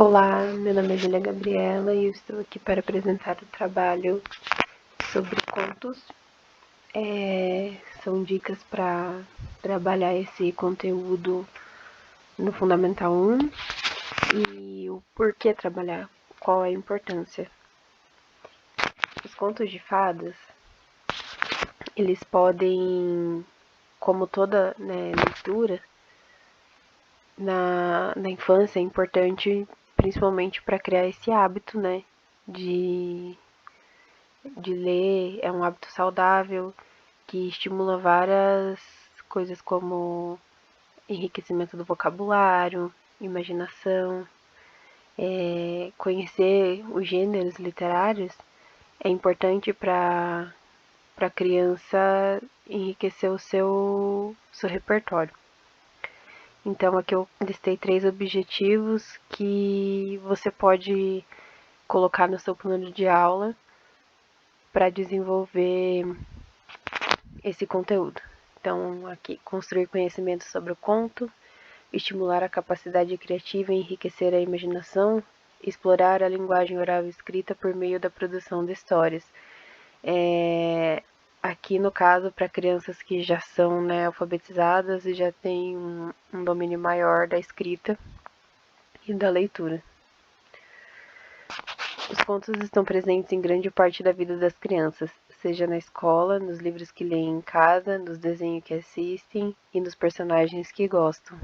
Olá, meu nome é Júlia Gabriela e eu estou aqui para apresentar o trabalho sobre contos. São dicas para trabalhar esse conteúdo no Fundamental 1 e o porquê trabalhar, qual é a importância. Os contos de fadas, eles podem, como toda leitura, na infância é importante, principalmente para criar esse hábito, de ler. É um hábito saudável que estimula várias coisas como enriquecimento do vocabulário, imaginação, conhecer os gêneros literários é importante para a criança enriquecer o seu repertório. Então aqui eu listei 3 objetivos que você pode colocar no seu plano de aula para desenvolver esse conteúdo. Então, aqui, construir conhecimento sobre o conto, estimular a capacidade criativa e enriquecer a imaginação, explorar a linguagem oral e escrita por meio da produção de histórias. Aqui, no caso, para crianças que já são alfabetizadas e já têm um domínio maior da escrita e da leitura. Os contos estão presentes em grande parte da vida das crianças, seja na escola, nos livros que leem em casa, nos desenhos que assistem e nos personagens que gostam.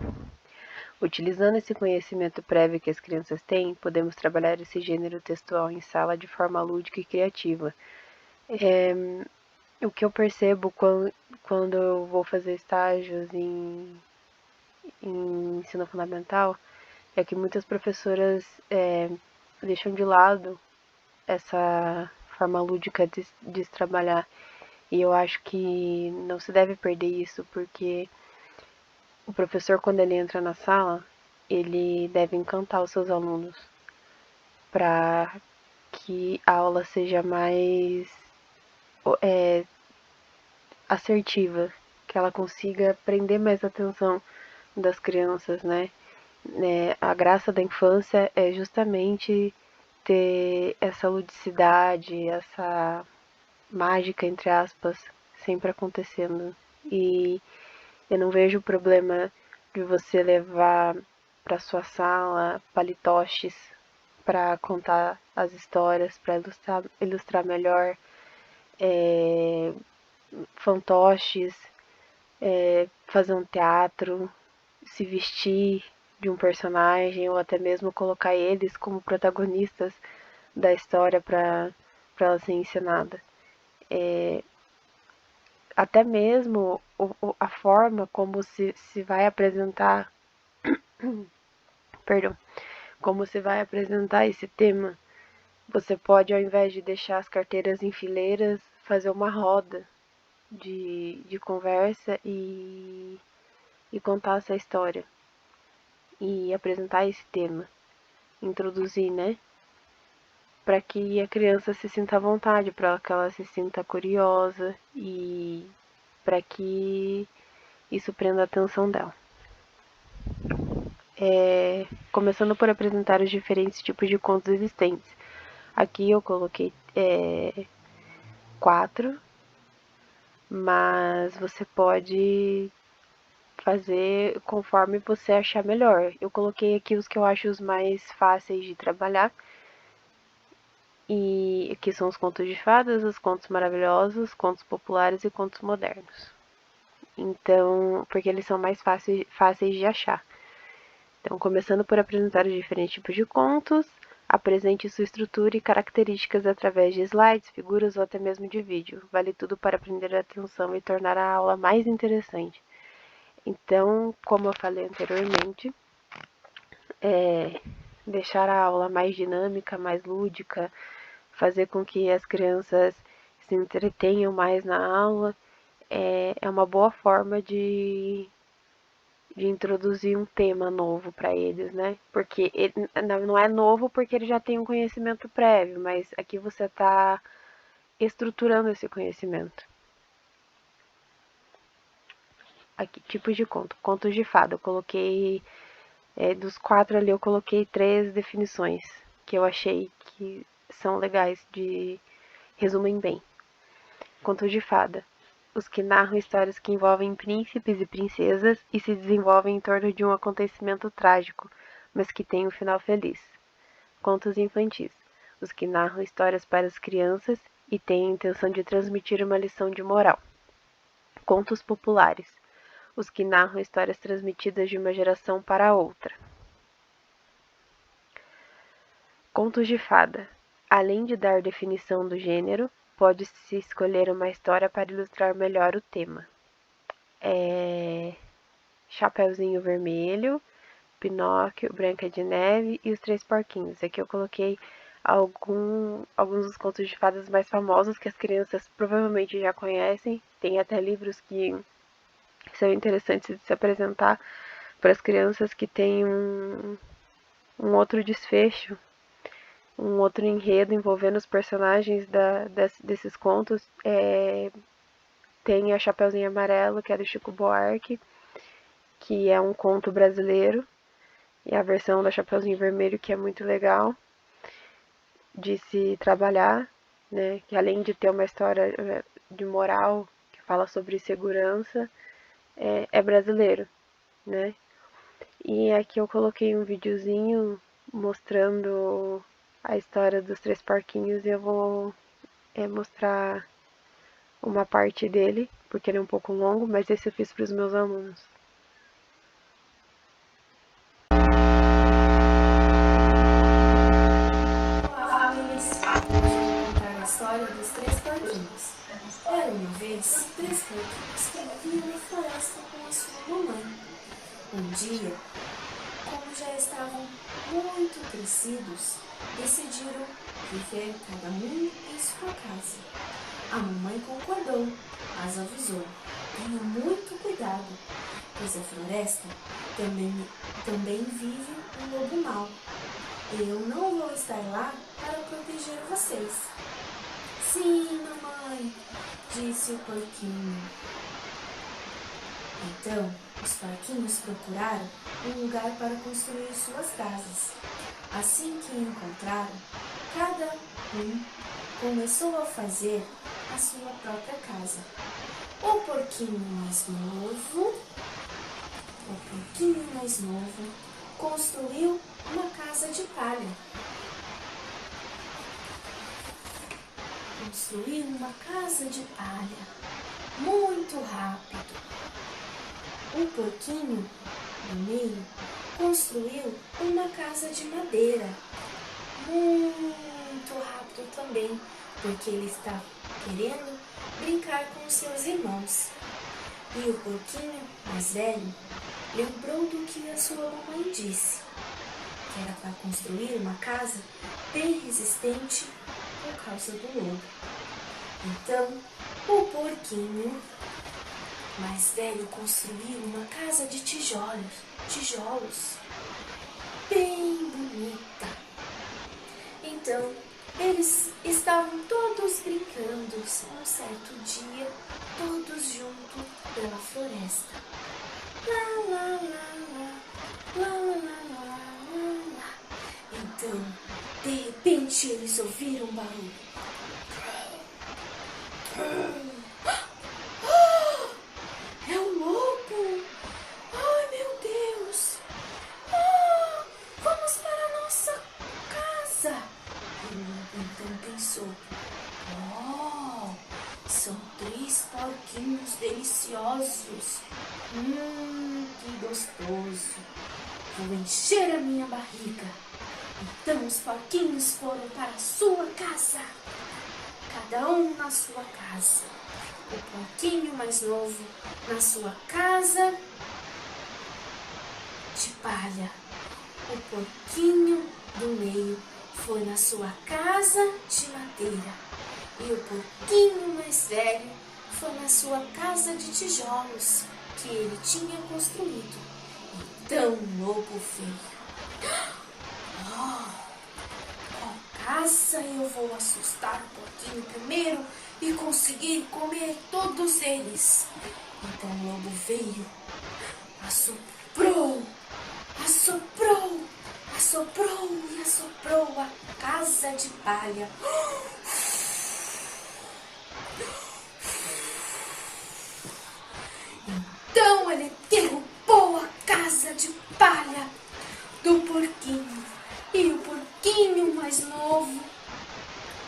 Utilizando esse conhecimento prévio que as crianças têm, podemos trabalhar esse gênero textual em sala de forma lúdica e criativa. O que eu percebo quando eu vou fazer estágios em ensino fundamental é que muitas professoras deixam de lado essa forma lúdica de se trabalhar. E eu acho que não se deve perder isso, porque o professor, quando ele entra na sala, ele deve encantar os seus alunos para que a aula seja mais assertiva, que ela consiga prender mais a atenção das crianças, né? A graça da infância é justamente ter essa ludicidade, essa mágica, entre aspas, sempre acontecendo. E eu não vejo problema de você levar para sua sala palitoches para contar as histórias, para ilustrar melhor, fantoches, fazer um teatro, se vestir de um personagem ou até mesmo colocar eles como protagonistas da história para ela ser ensinada. Até mesmo a forma como se vai apresentar, perdão, como se vai apresentar esse tema. Você pode, ao invés de deixar as carteiras em fileiras, fazer uma roda de conversa e contar essa história e apresentar esse tema, introduzir, né? Para que a criança se sinta à vontade, para que ela se sinta curiosa e para que isso prenda a atenção dela. Começando por apresentar os diferentes tipos de contos existentes. Aqui eu coloquei 4, mas você pode fazer conforme você achar melhor. Eu coloquei aqui os que eu acho os mais fáceis de trabalhar. E aqui são os contos de fadas, os contos maravilhosos, contos populares e contos modernos. Então, porque eles são mais fáceis de achar. Então, começando por apresentar os diferentes tipos de contos, apresente sua estrutura e características através de slides, figuras ou até mesmo de vídeo. Vale tudo para prender a atenção e tornar a aula mais interessante. Então, como eu falei anteriormente, deixar a aula mais dinâmica, mais lúdica, fazer com que as crianças se entretenham mais na aula, é uma boa forma de introduzir um tema novo para eles, né? Porque ele, não é novo porque ele já tem um conhecimento prévio, mas aqui você está estruturando esse conhecimento. Aqui, tipos de conto. Contos de fada. Eu coloquei Dos 4 ali eu coloquei 3 definições que eu achei que são legais, resumem bem. Contos de fada. Os que narram histórias que envolvem príncipes e princesas e se desenvolvem em torno de um acontecimento trágico, mas que tem um final feliz. Contos infantis. Os que narram histórias para as crianças e têm a intenção de transmitir uma lição de moral. Contos populares. Os que narram histórias transmitidas de uma geração para outra. Contos de fada. Além de dar definição do gênero, pode-se escolher uma história para ilustrar melhor o tema. Chapeuzinho Vermelho, Pinóquio, Branca de Neve e Os Três Porquinhos. Aqui eu coloquei alguns dos contos de fadas mais famosos que as crianças provavelmente já conhecem. Tem até livros que são interessantes de se apresentar para as crianças que têm um outro desfecho, um outro enredo envolvendo os personagens desses contos. Tem a Chapeuzinho Amarelo, que é do Chico Buarque, que é um conto brasileiro, e a versão da Chapeuzinho Vermelho, que é muito legal de se trabalhar, né? Que além de ter uma história de moral, que fala sobre segurança, é brasileiro, né? E aqui eu coloquei um videozinho mostrando a história dos Três Porquinhos e eu vou mostrar uma parte dele, porque ele é um pouco longo, mas esse eu fiz para os meus alunos. Olá, famílias! Hoje eu vou contar a história dos Três Porquinhos. Era uma vez 3 porquinhos que viviam na floresta com a sua mamãe. Um dia, como já estavam muito crescidos, decidiram viver cada um em sua casa. A mamãe concordou, mas avisou: tenha muito cuidado, pois a floresta também vive um lobo mau. Eu não vou estar lá para proteger vocês. Sim, mamãe, disse o porquinho. Então, os porquinhos procuraram um lugar para construir suas casas. Assim que encontraram, cada um começou a fazer a sua própria casa. O porquinho mais novo construiu uma casa de palha. Construiu uma casa de palha muito rápido. O porquinho do meio construiu uma casa de madeira muito rápido também, porque ele está querendo brincar com seus irmãos. E o porquinho mais velho lembrou do que a sua mamãe disse, que era para construir uma casa bem resistente por causa do lobo. Então, o porquinho mais velho construiu uma casa de tijolos, bem bonita. Então, eles estavam todos brincando um certo dia, todos juntos pela floresta. Lá, lá, lá, lá, lá, lá, lá, lá, lá. Então, de repente, eles ouviram um barulho. É um lobo! Ai, meu Deus! Vamos para a nossa casa! E o lobo então pensou: são 3 porquinhos deliciosos. Que gostoso! Vou encher a minha barriga. Então os porquinhos foram para a sua casa, cada um na sua casa. O porquinho mais novo na sua casa de palha. O porquinho do meio foi na sua casa de madeira. E o porquinho mais velho foi na sua casa de tijolos que ele tinha construído. Então o lobo veio. Qual casa eu vou assustar o porquinho primeiro e conseguir comer todos eles? Então o lobo veio, assoprou assoprou, assoprou e assoprou a casa de palha. Então ele derrubou a casa de palha do porquinho. E o porquinho mais novo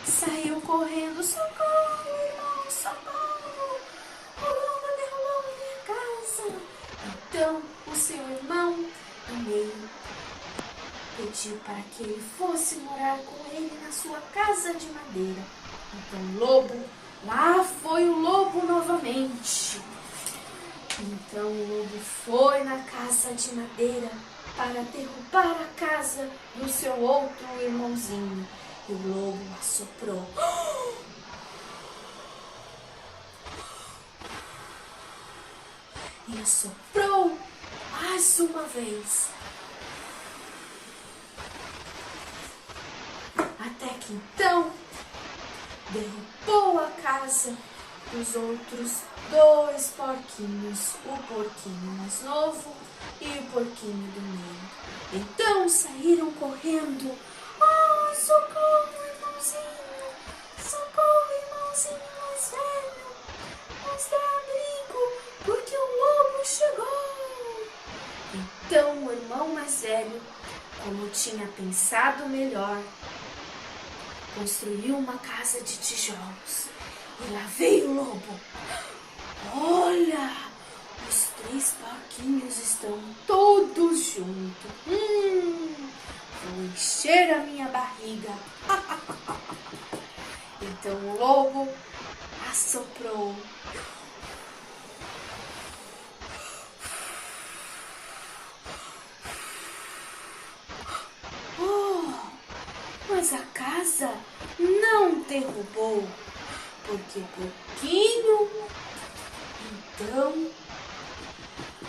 saiu correndo. Socorro, irmão, socorro! O lobo derrubou minha casa. Então o seu irmão do meio pediu para que ele fosse morar com ele na sua casa de madeira. Então lá foi o lobo novamente. Então o lobo foi na casa de madeira para derrubar a casa do seu outro irmãozinho. E o lobo assoprou. E assoprou mais uma vez. Até que então derrubou a casa dos outros dois porquinhos, o porquinho mais novo e o porquinho do meio. Então saíram correndo. Oh, socorro, irmãozinho! Socorro, irmãozinho mais velho! Nos dá abrigo, porque o lobo chegou! Então o irmão mais velho, como tinha pensado melhor, construiu uma casa de tijolos. E lá veio o lobo. Olha, os três porquinhos estão todos juntos. Vou encher a minha barriga. Então o lobo assoprou. Mas a casa não derrubou, porque o porquinho então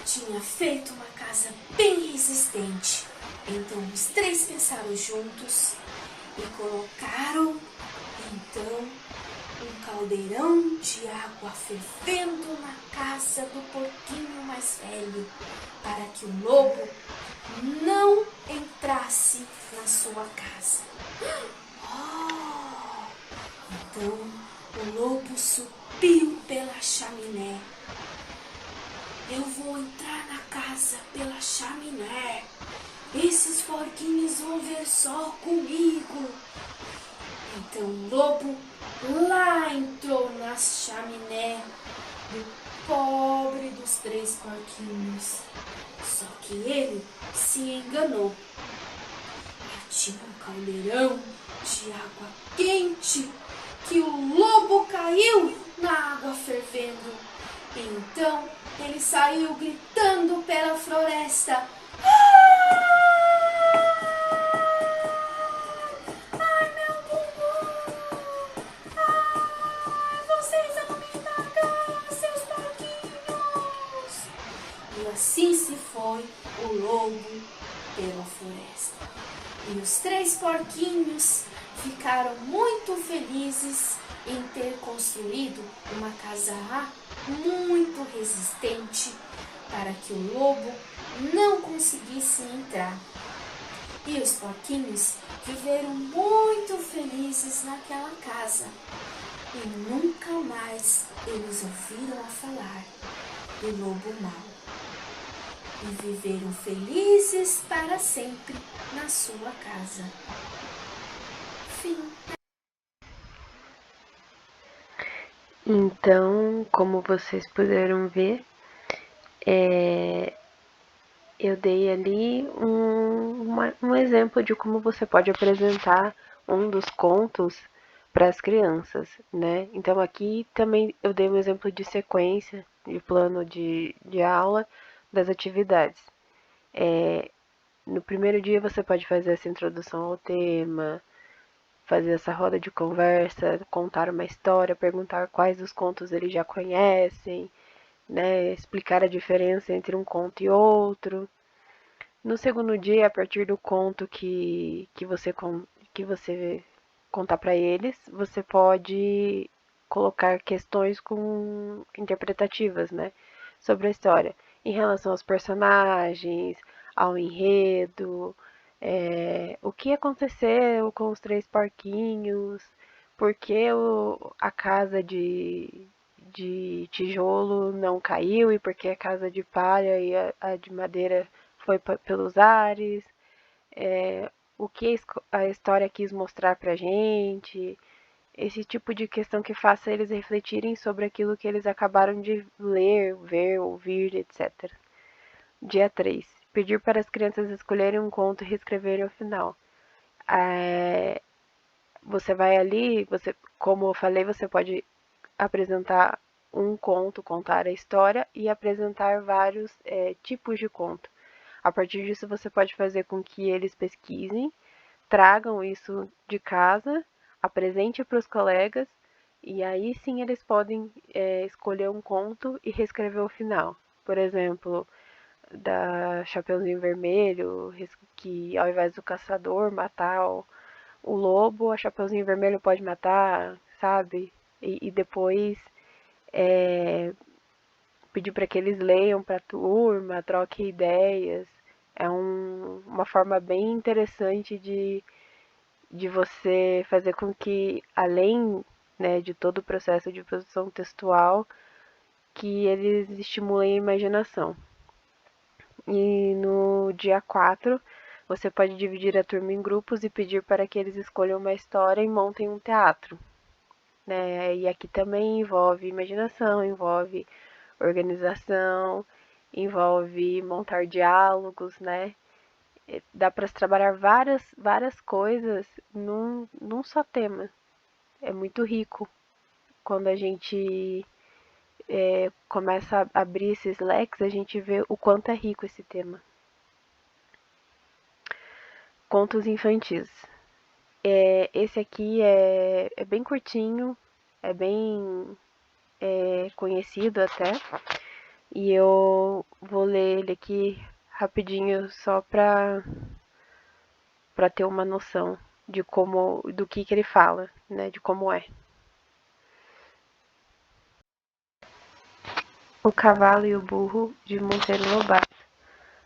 tinha feito uma casa bem resistente. Então os três pensaram juntos e colocaram então um caldeirão de água fervendo na casa do porquinho mais velho, para que o lobo não entrasse na sua casa. Então o lobo subiu pela chaminé. Eu vou entrar na casa pela chaminé. Esses porquinhos vão ver só comigo. Então o lobo lá entrou na chaminé do pobre dos três porquinhos. Só que ele se enganou. Lá tinha um caldeirão de água quente que o lobo caiu na água fervendo. Então ele saiu gritando pela floresta. Ai, meu bumbum! Ai, vocês vão me matar, seus porquinhos! E assim se foi o lobo pela floresta. E os três porquinhos ficaram muito felizes em ter construído uma casa muito resistente para que o lobo não conseguisse entrar. E os porquinhos viveram muito felizes naquela casa e nunca mais eles ouviram a falar do lobo mau. E viveram felizes para sempre na sua casa. Fim. Então, como vocês puderam ver, eu dei ali um exemplo de como você pode apresentar um dos contos para as crianças, né? Então aqui também eu dei um exemplo de sequência, de plano de aula das atividades. No primeiro dia você pode fazer essa introdução ao tema, fazer essa roda de conversa, contar uma história, perguntar quais dos contos eles já conhecem, né? Explicar a diferença entre um conto e outro. No segundo dia, a partir do conto que você contar para eles, você pode colocar questões interpretativas, né, sobre a história, em relação aos personagens, ao enredo, o que aconteceu com os três porquinhos, por que a casa de tijolo não caiu e por que a casa de palha e a de madeira foi pelos ares, o que a história quis mostrar pra gente, esse tipo de questão que faça eles refletirem sobre aquilo que eles acabaram de ler, ver, ouvir, etc. Dia 3. Pedir para as crianças escolherem um conto e reescreverem o final. Você vai ali, como eu falei, você pode apresentar um conto, contar a história e apresentar vários tipos de conto. A partir disso, você pode fazer com que eles pesquisem, tragam isso de casa, apresente para os colegas e aí sim eles podem escolher um conto e reescrever o final. Por exemplo, da Chapeuzinho Vermelho, que ao invés do caçador matar o lobo, a Chapeuzinho Vermelho pode matar, sabe? E depois pedir para que eles leiam para a turma, troquem ideias. É uma forma bem interessante de você fazer com que, além de todo o processo de produção textual, que eles estimulem a imaginação. E no dia 4, você pode dividir a turma em grupos e pedir para que eles escolham uma história e montem um teatro. Né? E aqui também envolve imaginação, envolve organização, envolve montar diálogos, né? Dá para trabalhar várias coisas num só tema. É muito rico quando a gente começa a abrir esses leques, a gente vê o quanto é rico esse tema. Contos infantis. Esse aqui é bem curtinho, é bem conhecido até, e eu vou ler ele aqui rapidinho só para ter uma noção de do que ele fala, né, de como é. O cavalo e o burro, de Monteiro Lobato.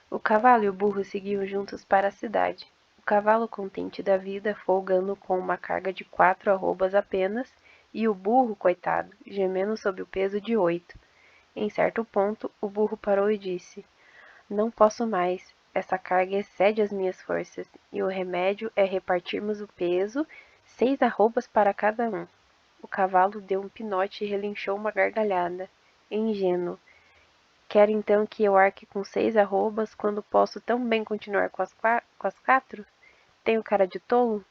O cavalo e o burro seguiam juntos para a cidade. O cavalo contente da vida, folgando com uma carga de 4 arrobas apenas, e o burro, coitado, gemendo sob o peso de 8. Em certo ponto, o burro parou e disse: Não posso mais, essa carga excede as minhas forças, e o remédio é repartirmos o peso, 6 arrobas para cada um. O cavalo deu um pinote e relinchou uma gargalhada. Ingênuo. Quer então que eu arque com 6 arrobas, quando posso tão bem continuar com as 4? Tenho cara de tolo?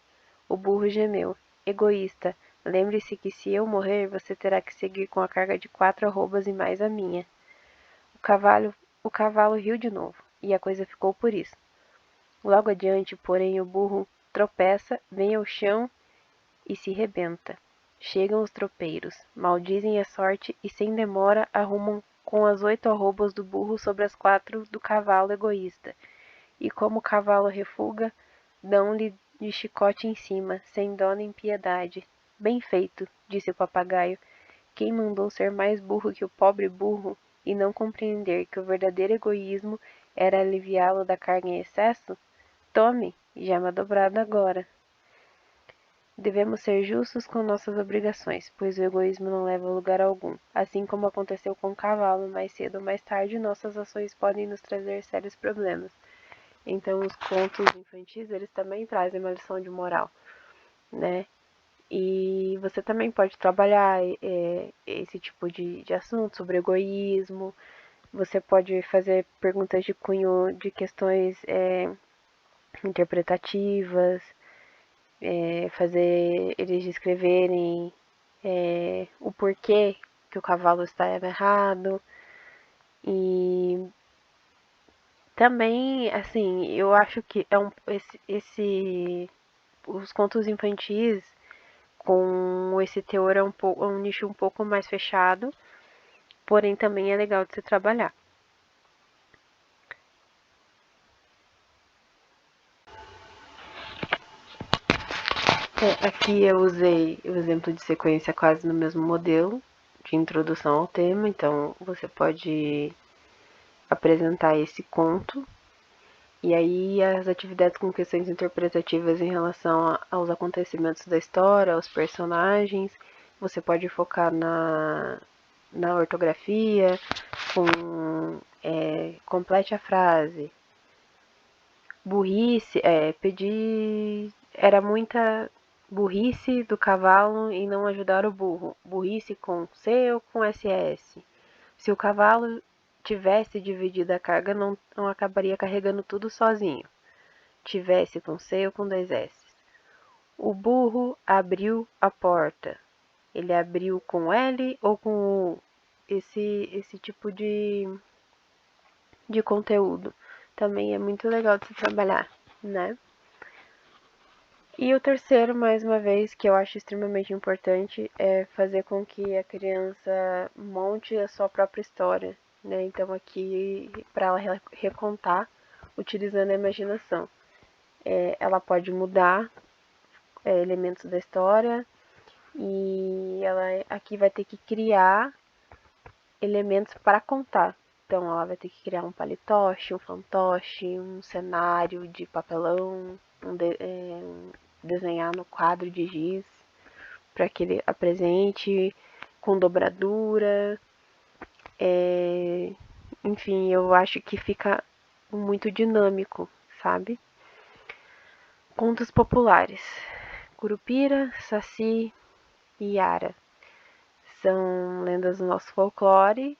O burro gemeu. Egoísta, lembre-se que se eu morrer, você terá que seguir com a carga de 4 arrobas e mais a minha. O cavalo riu de novo, e a coisa ficou por isso. Logo adiante, porém, o burro tropeça, vem ao chão e se rebenta. Chegam os tropeiros, maldizem a sorte e sem demora arrumam com as 8 arrobas do burro sobre as 4 do cavalo egoísta. E como o cavalo refuga, dão-lhe de chicote em cima, sem dó nem piedade. Bem feito, disse o papagaio. Quem mandou ser mais burro que o pobre burro e não compreender que o verdadeiro egoísmo era aliviá-lo da carga em excesso? Tome, gema dobrada agora. Devemos ser justos com nossas obrigações, pois o egoísmo não leva a lugar algum. Assim como aconteceu com o cavalo, mais cedo ou mais tarde, nossas ações podem nos trazer sérios problemas. Então, os contos infantis, eles também trazem uma lição de moral, né? E você também pode trabalhar esse tipo de assunto sobre egoísmo. Você pode fazer perguntas de cunho de questões interpretativas, fazer eles descreverem o porquê que o cavalo está errado. E também, assim, eu acho que os contos infantis com esse teor é um nicho um pouco mais fechado, porém também é legal de se trabalhar. Aqui eu usei o exemplo de sequência quase no mesmo modelo de introdução ao tema, então você pode apresentar esse conto E aí as atividades com questões interpretativas em relação aos acontecimentos da história, aos personagens. Você pode focar na ortografia, complete a frase. Burrice, pedir. Era muita burrice do cavalo em não ajudar o burro. Burrice com C ou com SS. Se o cavalo tivesse dividido a carga, não acabaria carregando tudo sozinho. Tivesse com C ou com dois S. O burro abriu a porta. Ele abriu com L ou com U? Esse tipo de conteúdo também é muito legal de se trabalhar, né? E o terceiro, mais uma vez, que eu acho extremamente importante, é fazer com que a criança monte a sua própria história, né? Então aqui, para ela recontar, utilizando a imaginação. Ela pode mudar elementos da história e ela aqui vai ter que criar elementos para contar. Então ela vai ter que criar um palitoche, um fantoche, um cenário de papelão, desenhar no quadro de giz para que ele apresente com dobradura. Enfim, eu acho que fica muito dinâmico, sabe? Contos populares. Curupira, Saci e Yara são lendas do nosso folclore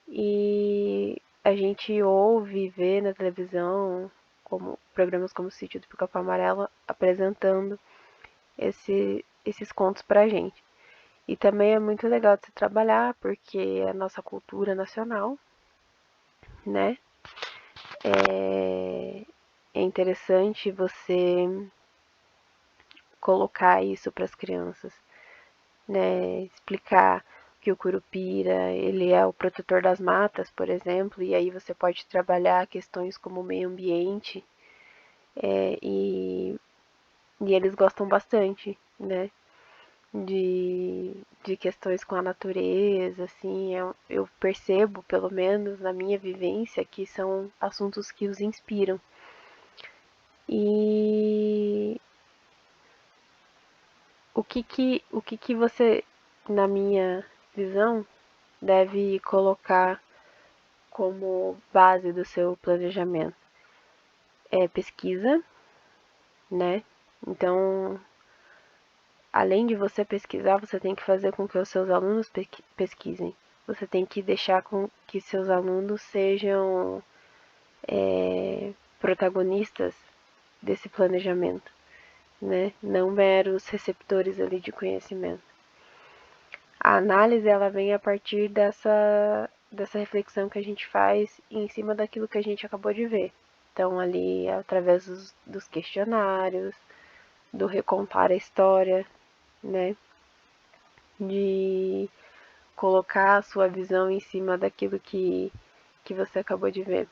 e a gente ouve e vê na televisão como programas como o Sítio do Pica-Pau Amarelo apresentando esses contos pra gente. E também é muito legal de se trabalhar porque é a nossa cultura nacional, né? É interessante você colocar isso para as crianças, né? Explicar que o curupira, ele é o protetor das matas, por exemplo, e aí você pode trabalhar questões como o meio ambiente, é, e, e eles gostam bastante, né? De questões com a natureza, assim, eu percebo, pelo menos na minha vivência, que são assuntos que os inspiram. E o que você, na minha visão, deve colocar como base do seu planejamento? É pesquisa, né? Então, além de você pesquisar, você tem que fazer com que os seus alunos pesquisem. Você tem que deixar com que seus alunos sejam protagonistas desse planejamento, né? Não meros receptores ali de conhecimento. A análise ela vem a partir dessa reflexão que a gente faz em cima daquilo que a gente acabou de ver. Então ali através dos questionários, do recontar a história, né? De colocar a sua visão em cima daquilo que você acabou de ver.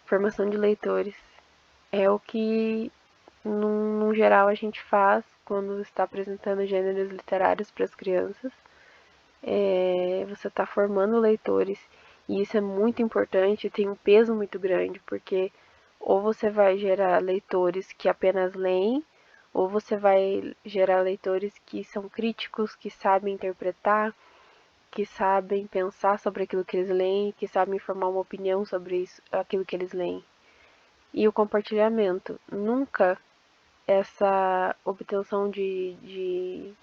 Formação de leitores é o que, no geral, a gente faz quando está apresentando gêneros literários para as crianças. Você está formando leitores e isso é muito importante, tem um peso muito grande, porque ou você vai gerar leitores que apenas leem, ou você vai gerar leitores que são críticos, que sabem interpretar, que sabem pensar sobre aquilo que eles leem, que sabem formar uma opinião sobre isso, aquilo que eles leem. E o compartilhamento. Nunca essa obtenção de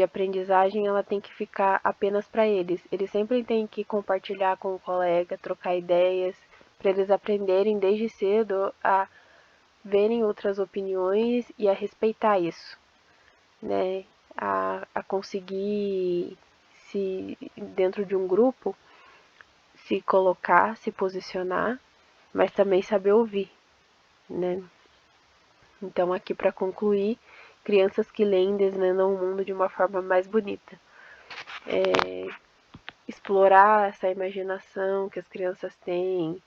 aprendizagem ela tem que ficar apenas para eles. Eles sempre têm que compartilhar com o colega, trocar ideias, para eles aprenderem desde cedo a verem outras opiniões e a respeitar isso, né? A conseguir se dentro de um grupo se colocar, se posicionar, mas também saber ouvir, né? Então aqui para concluir, crianças que leem desvendam o mundo de uma forma mais bonita. Explorar essa imaginação que as crianças têm,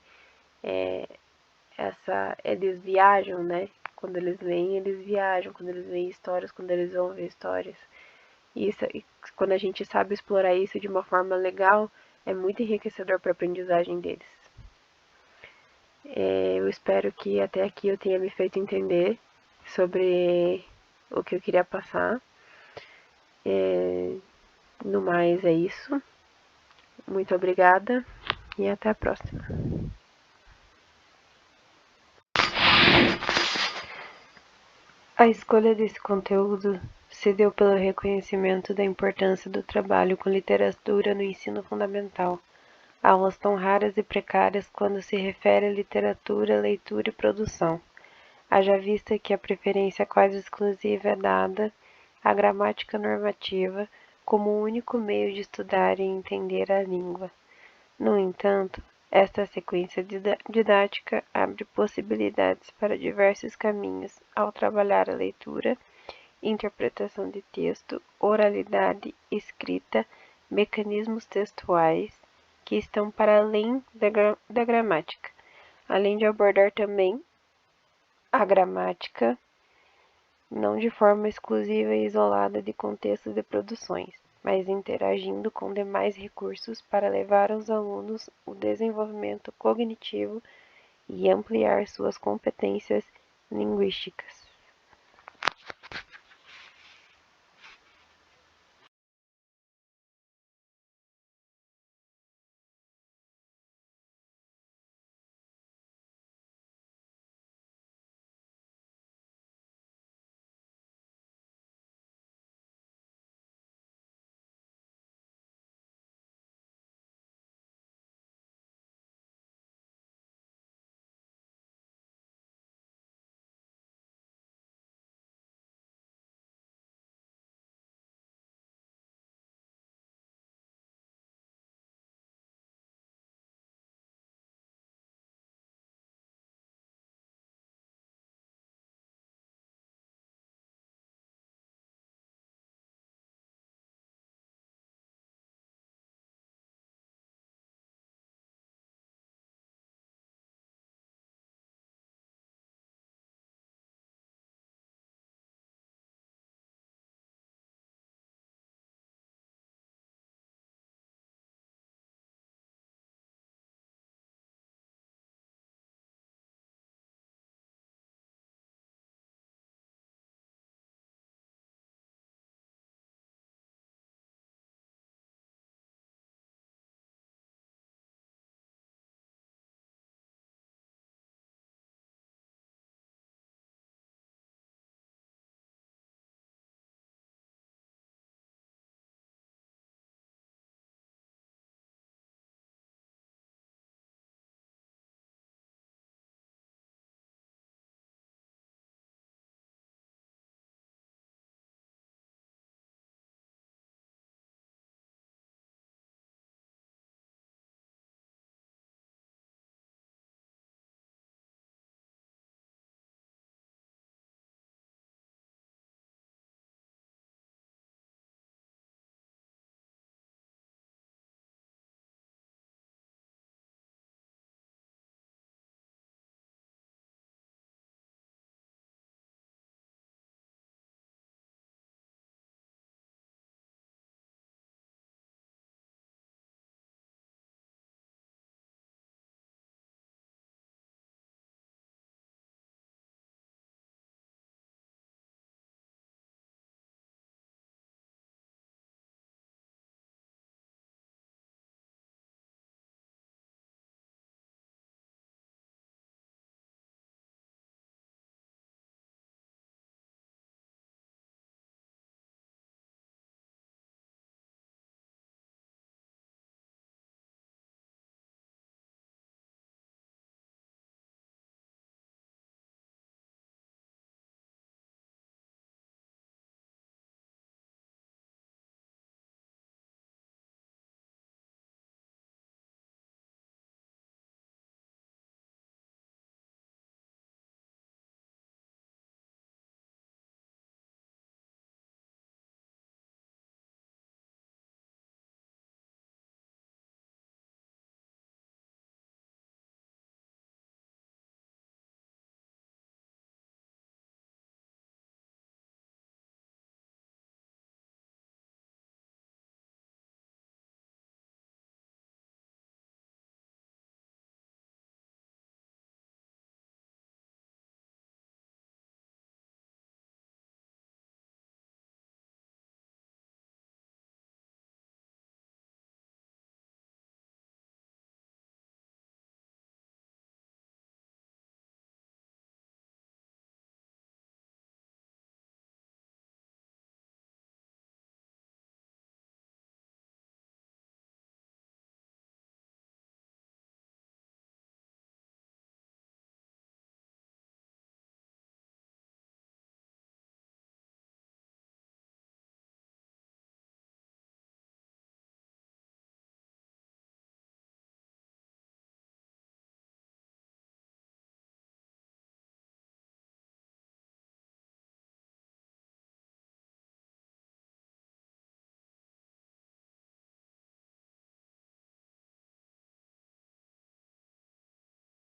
eles viajam, né? Quando eles leem, eles viajam, quando eles veem histórias, quando eles ouvem histórias. E quando a gente sabe explorar isso de uma forma legal, é muito enriquecedor para a aprendizagem deles. Eu espero que até aqui eu tenha me feito entender sobre o que eu queria passar. No mais, é isso. Muito obrigada e até a próxima. A escolha desse conteúdo se deu pelo reconhecimento da importância do trabalho com literatura no ensino fundamental. Aulas tão raras e precárias quando se refere a literatura, leitura e produção. Haja vista que a preferência quase exclusiva é dada à gramática normativa como o único meio de estudar e entender a língua. No entanto, esta sequência didática abre possibilidades para diversos caminhos ao trabalhar a leitura, interpretação de texto, oralidade, escrita, mecanismos textuais que estão para além da gramática, além de abordar também a gramática, não de forma exclusiva e isolada de contextos de produções, mas interagindo com demais recursos para levar aos alunos o desenvolvimento cognitivo e ampliar suas competências linguísticas.